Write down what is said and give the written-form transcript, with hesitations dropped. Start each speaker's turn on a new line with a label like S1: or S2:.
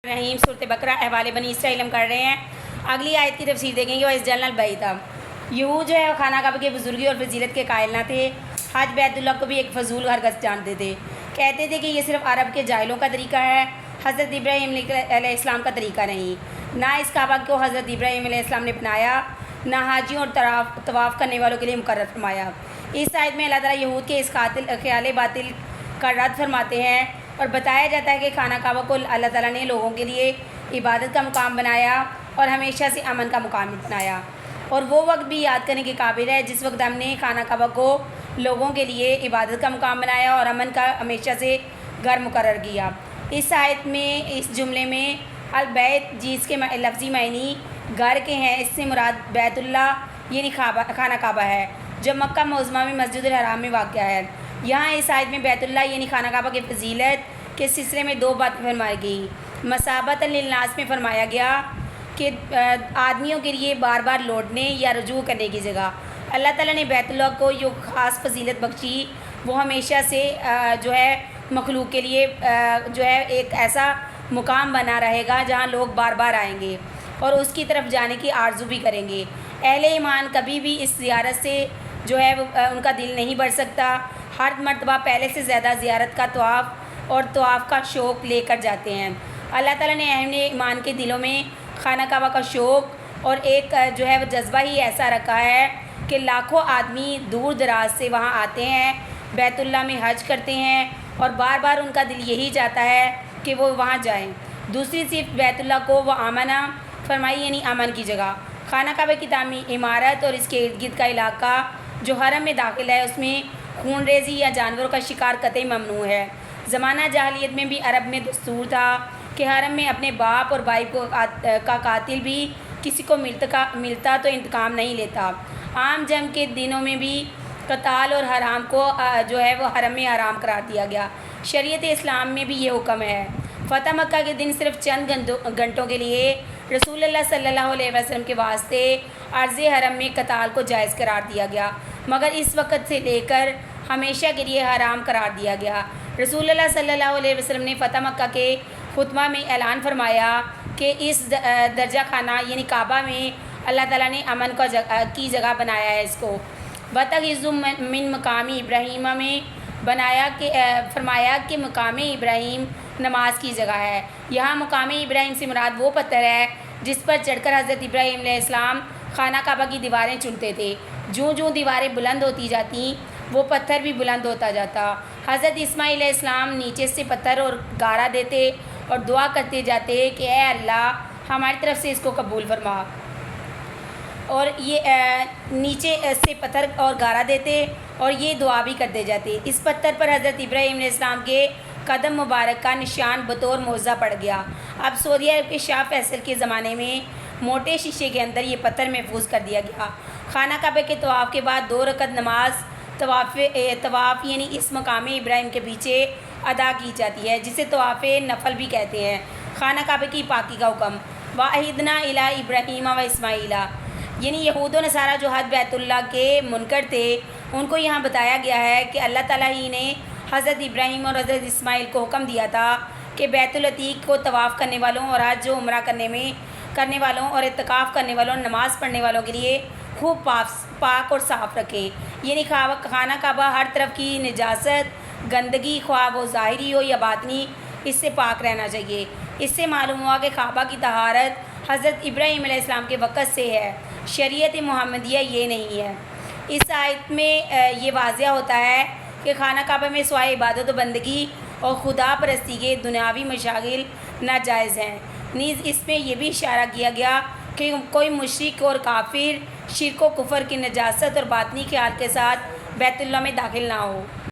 S1: رحیم صورت بقرہ احوال بنی اسرائیل ہم کر رہے ہیں۔ اگلی آیت کی تفسیر دیکھیں گے۔ وہ اس جلال بیتا یہود جو ہے وہ خانہ کعبہ کے بزرگی اور فضیلت کے قائل نہ تھے، حج بیت اللہ کو بھی ایک فضول حرکت جانتے تھے، کہتے تھے کہ یہ صرف عرب کے جاہلوں کا طریقہ ہے، حضرت ابراہیم علیہ السلام کا طریقہ نہیں۔ نہ اس کعبہ کو حضرت ابراہیم علیہ السلام نے بنایا، نہ حاجیوں اور طواف کرنے والوں کے لیے مقرر فرمایا۔ اس آیت میں اللہ تعالیٰ یہود کے اس خیال باطل کا رد فرماتے ہیں اور بتایا جاتا ہے کہ خانہ کعبہ کو اللہ تعالیٰ نے لوگوں کے لیے عبادت کا مقام بنایا اور ہمیشہ سے امن کا مقام بنایا، اور وہ وقت بھی یاد کرنے کے قابل ہے جس وقت ہم نے خانہ کعبہ کو لوگوں کے لیے عبادت کا مقام بنایا اور امن کا ہمیشہ سے گھر مقرر کیا۔ اس آیت میں اس جملے میں البیت جس کے لفظی معنی گھر کے ہیں، اس سے مراد بیت اللہ یعنی خانہ کعبہ ہے جو مکہ معظمہ میں مسجد الحرام میں واقع ہے۔ یہاں اس آیت میں بیت اللہ یعنی خانہ کعبہ کی فضیلت کے سلسلے میں دو باتیں فرمائی گئیں۔ مثابۃ للناس میں فرمایا گیا کہ آدمیوں کے لیے بار بار لوٹنے یا رجوع کرنے کی جگہ اللہ تعالیٰ نے بیت اللہ کو جو خاص فضیلت بخشی، وہ ہمیشہ سے جو ہے مخلوق کے لیے جو ہے ایک ایسا مقام بنا رہے گا جہاں لوگ بار بار آئیں گے اور اس کی طرف جانے کی آرزو بھی کریں گے۔ اہل ایمان کبھی بھی اس زیارت سے جو ہے ان کا دل نہیں بڑھ سکتا، ہر مرتبہ پہلے سے زیادہ زیارت کا طواف اور طواف کا شوق لے کر جاتے ہیں۔ اللہ تعالیٰ نے اہل ایمان کے دلوں میں خانہ کعبہ کا شوق اور ایک جو ہے وہ جذبہ ہی ایسا رکھا ہے کہ لاکھوں آدمی دور دراز سے وہاں آتے ہیں، بیت اللہ میں حج کرتے ہیں اور بار بار ان کا دل یہی چاہتا ہے کہ وہ وہاں جائیں۔ دوسری صرف بیت اللہ کو وہ آمنہ فرمائی یعنی امن کی جگہ۔ خانہ کعبہ کی تعمیر عمارت اور اس کے ارد گرد کا علاقہ جو حرم میں داخل ہے، اس میں خون ریزی یا جانوروں کا شکار قطعی ممنوع ہے۔ زمانہ جاہلیت میں بھی عرب میں دستور تھا کہ حرم میں اپنے باپ اور بھائی کا قاتل بھی کسی کو ملتا تو انتقام نہیں لیتا۔ عام جنگ کے دنوں میں بھی قتال اور حرام کو جو ہے وہ حرم میں حرام قرار دیا گیا۔ شریعت اسلام میں بھی یہ حکم ہے۔ فتح مکہ کے دن صرف چند گھنٹوں کے لیے رسول اللہ صلی اللہ علیہ وسلم کے واسطے عرض حرم میں قتال کو جائز قرار دیا گیا، مگر اس وقت سے لے کر ہمیشہ کے لیے حرام قرار دیا گیا۔ رسول اللہ صلی اللہ علیہ وسلم نے فتح مکہ کے خطبہ میں اعلان فرمایا کہ اس درجہ خانہ یعنی کعبہ میں اللہ تعالیٰ نے امن کی جگہ بنایا ہے۔ اس کو وَتَخِذُوا مِن مقامی ابراہیم میں فرمایا کہ مقام ابراہیم نماز کی جگہ ہے۔ یہاں مقام ابراہیم سے مراد وہ پتھر ہے جس پر چڑھ کر حضرت ابراہیم علیہ السلام خانہ کعبہ کی دیواریں چنتے تھے۔ جوں دیواریں بلند ہوتی جاتیں وہ پتھر بھی بلند ہوتا جاتا۔ حضرت اسماعیل علیہ السلام نیچے سے پتھر اور گارا دیتے اور دعا کرتے جاتے کہ اے اللہ ہماری طرف سے اس کو قبول فرما، اور یہ نیچے سے پتھر اور گارا دیتے اور یہ دعا بھی کرتے جاتے۔ اس پتھر پر حضرت ابراہیم علیہ السلام کے قدم مبارک کا نشان بطور معجزہ پڑ گیا۔ اب سعودی عرب کے شاہ فیصل کے زمانے میں موٹے شیشے کے اندر یہ پتھر محفوظ کر دیا گیا۔ خانہ کعبہ کے طواف کے بعد 2 رکعت نماز طواف یعنی اس مقام ابراہیم کے پیچھے ادا کی جاتی ہے، جسے طواف نفل بھی کہتے ہیں۔ خانہ کعبہ کی پاکی کا حکم وَعَهِدْنَا إِلَىٰ إِبْرَاهِيمَ وَإِسْمَاعِيلَ یعنی یہود و نصارہ جو حج بیت اللہ کے منکر تھے، ان کو یہاں بتایا گیا ہے کہ اللہ تعالیٰ ہی نے حضرت ابراہیم اور حضرت اسماعیل کو حکم دیا تھا کہ بیت العتیق کو طواف کرنے والوں اور حج و عمرہ کرنے والوں اور اعتکاف کرنے والوں اور نماز پڑھنے والوں کے لیے خوب پاک اور صاف رکھیں، یعنی خانہ کعبہ ہر طرف کی نجاست گندگی خواہ وہ ظاہری ہو یا باطنی اس سے پاک رہنا چاہیے۔ اس سے معلوم ہوا کہ کعبہ کی طہارت حضرت ابراہیم علیہ السلام کے وقت سے ہے، شریعت محمدیہ یہ نہیں ہے۔ اس آیت میں یہ واضح ہوتا ہے کہ خانہ کعبہ میں سوائے عبادت و بندگی اور خدا پرستی کے دنیاوی مشاغل ناجائز ہیں۔ نیز اس میں یہ بھی اشارہ کیا گیا کہ کوئی مشرک اور کافر شرک و کفر کی نجاست اور باطنی خیال کے ساتھ بیت اللہ میں داخل نہ ہو۔